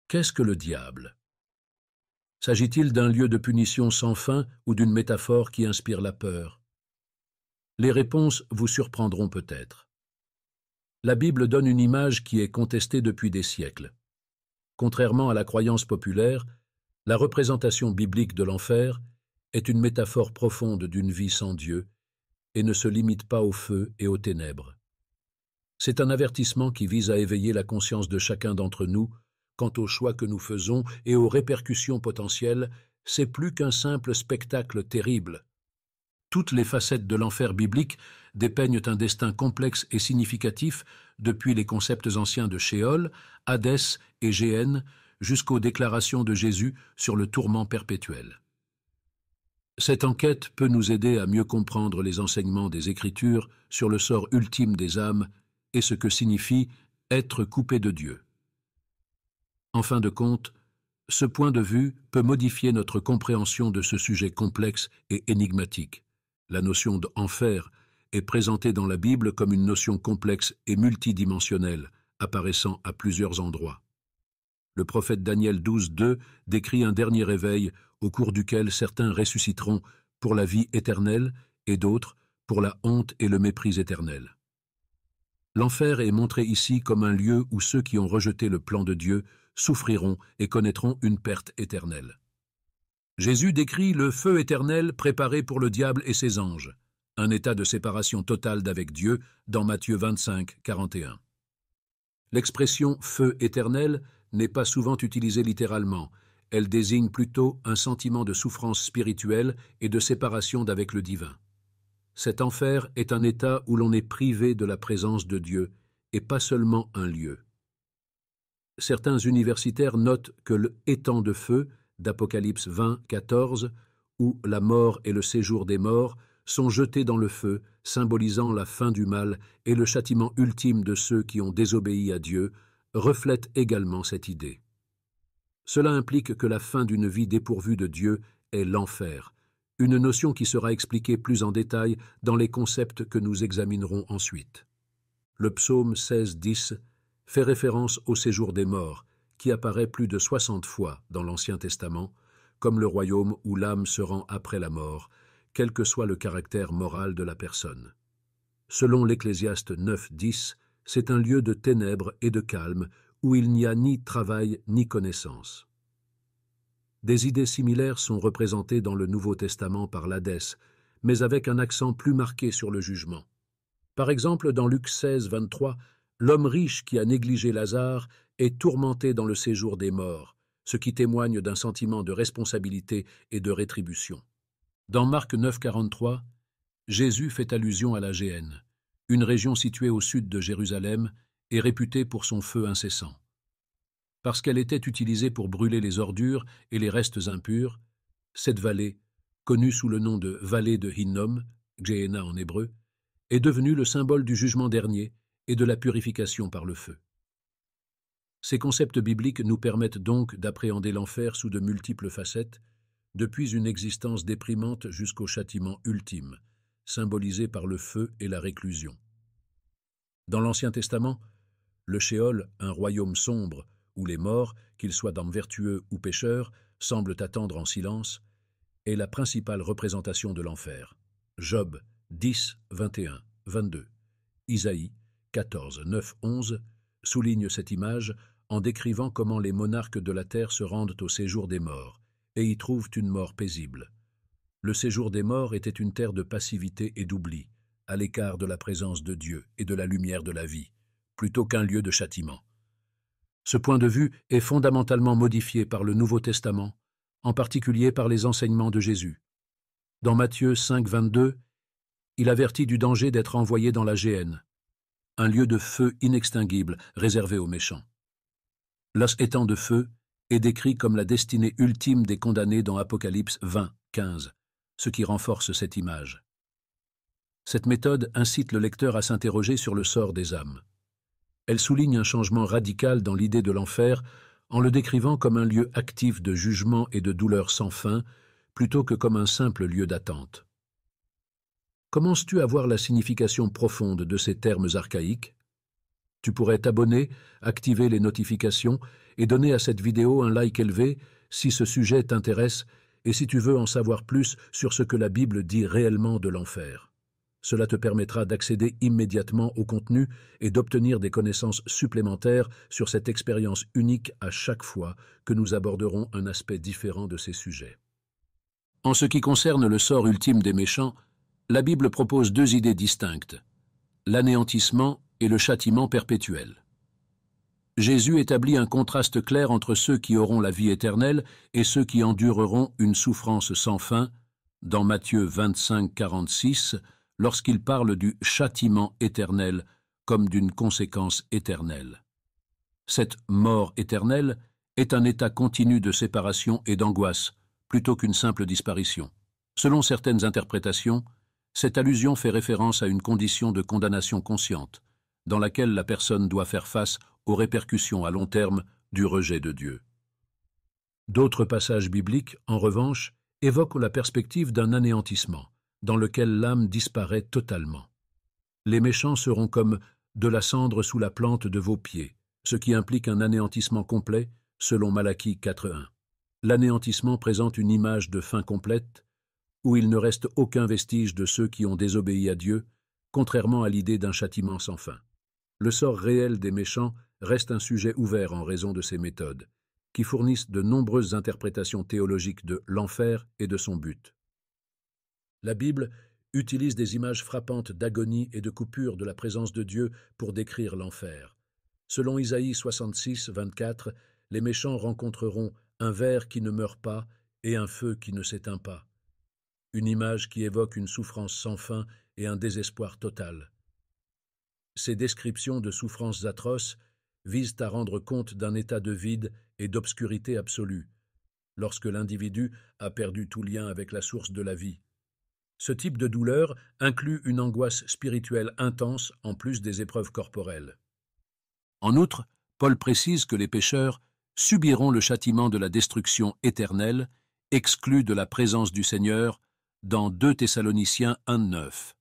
Qu'est-ce que le diable? S'agit-il d'un lieu de punition sans fin ou d'une métaphore qui inspire la peur? Les réponses vous surprendront peut-être. La Bible donne une image qui est contestée depuis des siècles. Contrairement à la croyance populaire, la représentation biblique de l'enfer est une métaphore profonde d'une vie sans Dieu et ne se limite pas au feu et aux ténèbres. C'est un avertissement qui vise à éveiller la conscience de chacun d'entre nous quant aux choix que nous faisons et aux répercussions potentielles. C'est plus qu'un simple spectacle terrible. Toutes les facettes de l'enfer biblique dépeignent un destin complexe et significatif depuis les concepts anciens de Sheol, Hadès et Géhenne jusqu'aux déclarations de Jésus sur le tourment perpétuel. Cette enquête peut nous aider à mieux comprendre les enseignements des Écritures sur le sort ultime des âmes et ce que signifie être coupé de Dieu. En fin de compte, ce point de vue peut modifier notre compréhension de ce sujet complexe et énigmatique. La notion d'enfer est présentée dans la Bible comme une notion complexe et multidimensionnelle, apparaissant à plusieurs endroits. Le prophète Daniel 12:2 décrit un dernier réveil au cours duquel certains ressusciteront pour la vie éternelle et d'autres pour la honte et le mépris éternel. L'enfer est montré ici comme un lieu où ceux qui ont rejeté le plan de Dieu souffriront et connaîtront une perte éternelle. Jésus décrit le feu éternel préparé pour le diable et ses anges, un état de séparation totale d'avec Dieu dans Matthieu 25, 41. L'expression « feu éternel » n'est pas souvent utilisée littéralement. Elle désigne plutôt un sentiment de souffrance spirituelle et de séparation d'avec le divin. Cet enfer est un état où l'on est privé de la présence de Dieu et pas seulement un lieu. Certains universitaires notent que le étang de feu d'Apocalypse 20, 14, où la mort et le séjour des morts sont jetés dans le feu, symbolisant la fin du mal et le châtiment ultime de ceux qui ont désobéi à Dieu, reflète également cette idée. Cela implique que la fin d'une vie dépourvue de Dieu est l'enfer, une notion qui sera expliquée plus en détail dans les concepts que nous examinerons ensuite. Le psaume 16, 10 fait référence au séjour des morts, qui apparaît plus de 60 fois dans l'Ancien Testament, comme le royaume où l'âme se rend après la mort, quel que soit le caractère moral de la personne. Selon l'Ecclésiaste 9, 10, c'est un lieu de ténèbres et de calme où il n'y a ni travail ni connaissance. Des idées similaires sont représentées dans le Nouveau Testament par l'Hadès, mais avec un accent plus marqué sur le jugement. Par exemple, dans Luc 16, 23, l'homme riche qui a négligé Lazare est tourmenté dans le séjour des morts, ce qui témoigne d'un sentiment de responsabilité et de rétribution. Dans Marc 9, 43, Jésus fait allusion à la Géhenne, une région située au sud de Jérusalem et réputée pour son feu incessant. Parce qu'elle était utilisée pour brûler les ordures et les restes impurs, cette vallée, connue sous le nom de vallée de Hinnom, Gehenna en hébreu, est devenue le symbole du jugement dernier et de la purification par le feu. Ces concepts bibliques nous permettent donc d'appréhender l'enfer sous de multiples facettes, depuis une existence déprimante jusqu'au châtiment ultime, symbolisé par le feu et la réclusion. Dans l'Ancien Testament, le Sheol, un royaume sombre, où les morts, qu'ils soient d'hommes vertueux ou pécheurs, semblent attendre en silence, est la principale représentation de l'enfer. Job 10, 21, 22. Isaïe 14, 9, 11 souligne cette image en décrivant comment les monarques de la terre se rendent au séjour des morts et y trouvent une mort paisible. Le séjour des morts était une terre de passivité et d'oubli, à l'écart de la présence de Dieu et de la lumière de la vie, plutôt qu'un lieu de châtiment. Ce point de vue est fondamentalement modifié par le Nouveau Testament, en particulier par les enseignements de Jésus. Dans Matthieu 5, 22, il avertit du danger d'être envoyé dans la Géhenne, un lieu de feu inextinguible réservé aux méchants. L'os étang de feu est décrit comme la destinée ultime des condamnés dans Apocalypse 20, 15, ce qui renforce cette image. Cette méthode incite le lecteur à s'interroger sur le sort des âmes. Elle souligne un changement radical dans l'idée de l'enfer en le décrivant comme un lieu actif de jugement et de douleur sans fin, plutôt que comme un simple lieu d'attente. Commences-tu à voir la signification profonde de ces termes archaïques? Tu pourrais t'abonner, activer les notifications et donnez à cette vidéo un like élevé si ce sujet t'intéresse et si tu veux en savoir plus sur ce que la Bible dit réellement de l'enfer. Cela te permettra d'accéder immédiatement au contenu et d'obtenir des connaissances supplémentaires sur cette expérience unique à chaque fois que nous aborderons un aspect différent de ces sujets. En ce qui concerne le sort ultime des méchants, la Bible propose deux idées distinctes, l'anéantissement et le châtiment perpétuel. Jésus établit un contraste clair entre ceux qui auront la vie éternelle et ceux qui endureront une souffrance sans fin, dans Matthieu 25, 46, lorsqu'il parle du châtiment éternel comme d'une conséquence éternelle. Cette mort éternelle est un état continu de séparation et d'angoisse, plutôt qu'une simple disparition. Selon certaines interprétations, cette allusion fait référence à une condition de condamnation consciente, dans laquelle la personne doit faire face aux répercussions à long terme du rejet de Dieu. D'autres passages bibliques, en revanche, évoquent la perspective d'un anéantissement, dans lequel l'âme disparaît totalement. Les méchants seront comme de la cendre sous la plante de vos pieds, ce qui implique un anéantissement complet, selon Malachie 4.1. L'anéantissement présente une image de fin complète, où il ne reste aucun vestige de ceux qui ont désobéi à Dieu, contrairement à l'idée d'un châtiment sans fin. Le sort réel des méchants reste un sujet ouvert en raison de ces méthodes, qui fournissent de nombreuses interprétations théologiques de l'enfer et de son but. La Bible utilise des images frappantes d'agonie et de coupure de la présence de Dieu pour décrire l'enfer. Selon Isaïe 66, 24, les méchants rencontreront un ver qui ne meurt pas et un feu qui ne s'éteint pas. Une image qui évoque une souffrance sans fin et un désespoir total. Ces descriptions de souffrances atroces visent à rendre compte d'un état de vide et d'obscurité absolue, lorsque l'individu a perdu tout lien avec la source de la vie. Ce type de douleur inclut une angoisse spirituelle intense en plus des épreuves corporelles. En outre, Paul précise que les pécheurs subiront le châtiment de la destruction éternelle, exclus de la présence du Seigneur, dans 2 Thessaloniciens 1.9.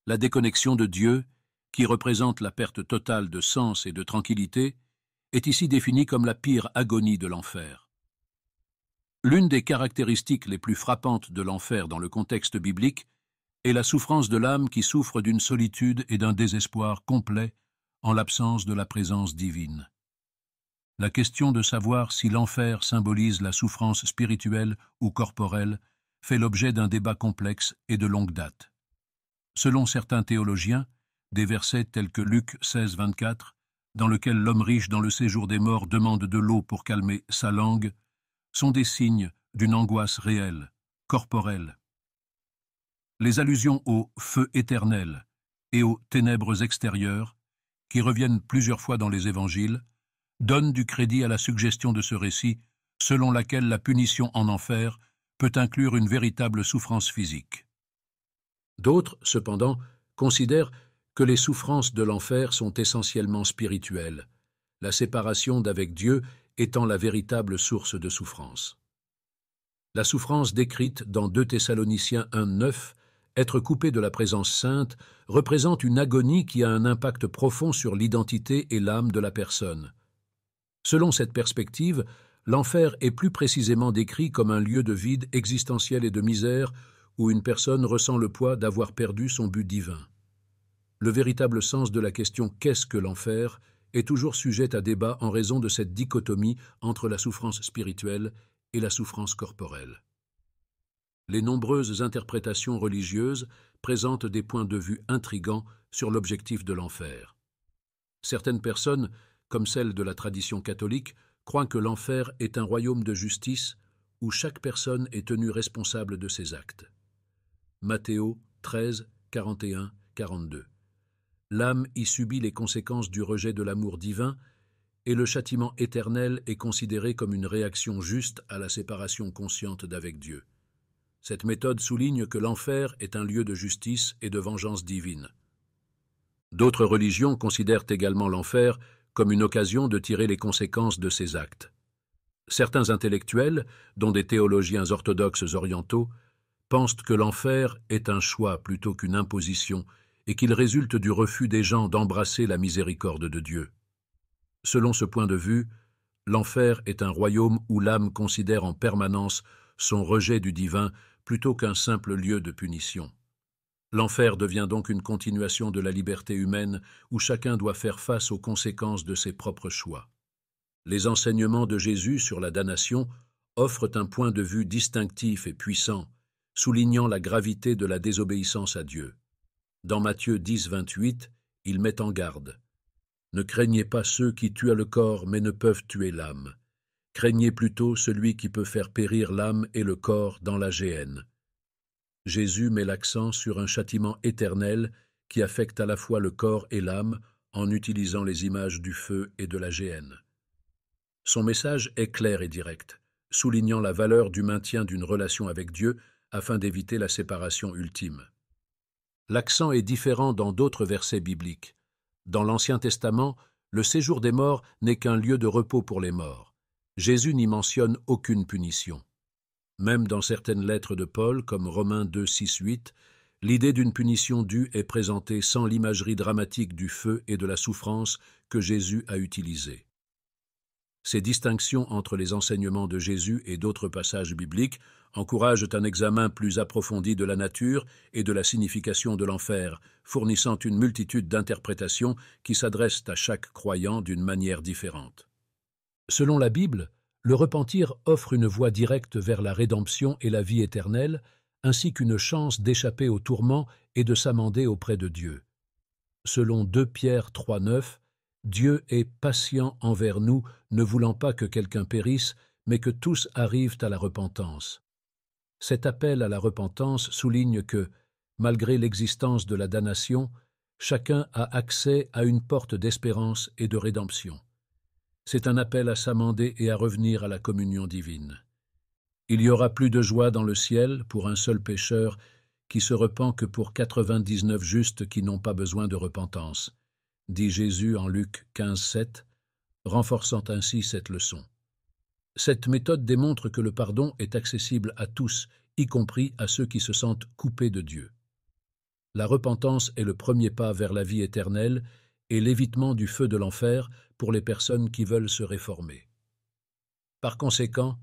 La déconnexion de Dieu, qui représente la perte totale de sens et de tranquillité, est ici définie comme la pire agonie de l'enfer. L'une des caractéristiques les plus frappantes de l'enfer dans le contexte biblique est la souffrance de l'âme qui souffre d'une solitude et d'un désespoir complet en l'absence de la présence divine. La question de savoir si l'enfer symbolise la souffrance spirituelle ou corporelle fait l'objet d'un débat complexe et de longue date. Selon certains théologiens, des versets tels que Luc 16, 24, dans lequel l'homme riche dans le séjour des morts demande de l'eau pour calmer sa langue, sont des signes d'une angoisse réelle, corporelle. Les allusions au feu éternel et aux ténèbres extérieures, qui reviennent plusieurs fois dans les évangiles, donnent du crédit à la suggestion de ce récit, selon laquelle la punition en enfer peut inclure une véritable souffrance physique. D'autres, cependant, considèrent que les souffrances de l'enfer sont essentiellement spirituelles, la séparation d'avec Dieu étant la véritable source de souffrance. La souffrance décrite dans 2 Thessaloniciens 1.9, être coupé de la présence sainte, représente une agonie qui a un impact profond sur l'identité et l'âme de la personne. Selon cette perspective, l'enfer est plus précisément décrit comme un lieu de vide existentiel et de misère où une personne ressent le poids d'avoir perdu son but divin. Le véritable sens de la question « qu'est-ce que l'enfer ?» est toujours sujette à débat en raison de cette dichotomie entre la souffrance spirituelle et la souffrance corporelle. Les nombreuses interprétations religieuses présentent des points de vue intrigants sur l'objectif de l'enfer. Certaines personnes, comme celle de la tradition catholique, croient que l'enfer est un royaume de justice où chaque personne est tenue responsable de ses actes. Matthéo 13, 41, 42. L'âme y subit les conséquences du rejet de l'amour divin et le châtiment éternel est considéré comme une réaction juste à la séparation consciente d'avec Dieu. Cette méthode souligne que l'enfer est un lieu de justice et de vengeance divine. D'autres religions considèrent également l'enfer comme une occasion de tirer les conséquences de ses actes. Certains intellectuels, dont des théologiens orthodoxes orientaux, pensent que l'enfer est un choix plutôt qu'une imposition et qu'il résulte du refus des gens d'embrasser la miséricorde de Dieu. Selon ce point de vue, L'enfer est un royaume où l'âme considère en permanence son rejet du divin plutôt qu'un simple lieu de punition. L'enfer devient donc une continuation de la liberté humaine où chacun doit faire face aux conséquences de ses propres choix. Les enseignements de Jésus sur la damnation offrent un point de vue distinctif et puissant, soulignant la gravité de la désobéissance à Dieu. Dans Matthieu 10, 28, il met en garde. « Ne craignez pas ceux qui tuent le corps mais ne peuvent tuer l'âme. Craignez plutôt celui qui peut faire périr l'âme et le corps dans la géhenne. » Jésus met l'accent sur un châtiment éternel qui affecte à la fois le corps et l'âme en utilisant les images du feu et de la géhenne. Son message est clair et direct, soulignant la valeur du maintien d'une relation avec Dieu afin d'éviter la séparation ultime. L'accent est différent dans d'autres versets bibliques. Dans l'Ancien Testament, le séjour des morts n'est qu'un lieu de repos pour les morts. Jésus n'y mentionne aucune punition. Même dans certaines lettres de Paul, comme Romains 2, 6, 8, l'idée d'une punition due est présentée sans l'imagerie dramatique du feu et de la souffrance que Jésus a utilisée. Ces distinctions entre les enseignements de Jésus et d'autres passages bibliques encouragent un examen plus approfondi de la nature et de la signification de l'enfer, fournissant une multitude d'interprétations qui s'adressent à chaque croyant d'une manière différente. Selon la Bible, le repentir offre une voie directe vers la rédemption et la vie éternelle, ainsi qu'une chance d'échapper aux tourments et de s'amender auprès de Dieu. Selon 2 Pierre 3, 9, Dieu est patient envers nous, ne voulant pas que quelqu'un périsse, mais que tous arrivent à la repentance. Cet appel à la repentance souligne que, malgré l'existence de la damnation, chacun a accès à une porte d'espérance et de rédemption. C'est un appel à s'amender et à revenir à la communion divine. Il y aura plus de joie dans le ciel pour un seul pécheur qui se repent que pour 99 justes qui n'ont pas besoin de repentance, dit Jésus en Luc 15, 7, renforçant ainsi cette leçon. Cette méthode démontre que le pardon est accessible à tous, y compris à ceux qui se sentent coupés de Dieu. La repentance est le premier pas vers la vie éternelle et l'évitement du feu de l'enfer pour les personnes qui veulent se réformer. Par conséquent,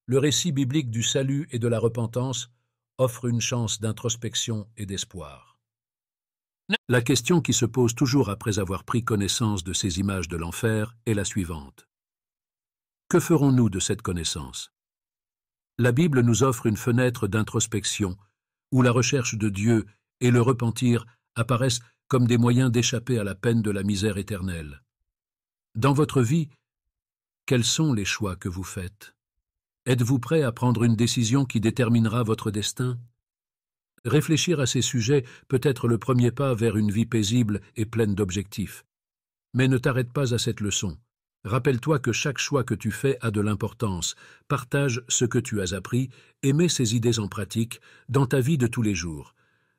le récit biblique du salut et de la repentance offre une chance d'introspection et d'espoir. La question qui se pose toujours après avoir pris connaissance de ces images de l'enfer est la suivante. Que ferons-nous de cette connaissance? La Bible nous offre une fenêtre d'introspection où la recherche de Dieu et le repentir apparaissent comme des moyens d'échapper à la peine de la misère éternelle. Dans votre vie, quels sont les choix que vous faites? Êtes-vous prêt à prendre une décision qui déterminera votre destin? Réfléchir à ces sujets peut être le premier pas vers une vie paisible et pleine d'objectifs. Mais ne t'arrête pas à cette leçon. Rappelle-toi que chaque choix que tu fais a de l'importance. Partage ce que tu as appris et mets ces idées en pratique dans ta vie de tous les jours.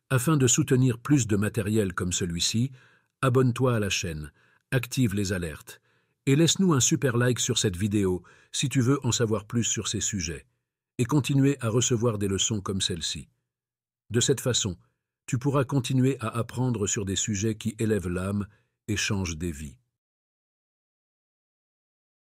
Afin de soutenir plus de matériel comme celui-ci, abonne-toi à la chaîne, active les alertes et laisse-nous un super like sur cette vidéo si tu veux en savoir plus sur ces sujets et continuer à recevoir des leçons comme celle-ci. De cette façon, tu pourras continuer à apprendre sur des sujets qui élèvent l'âme et changent des vies.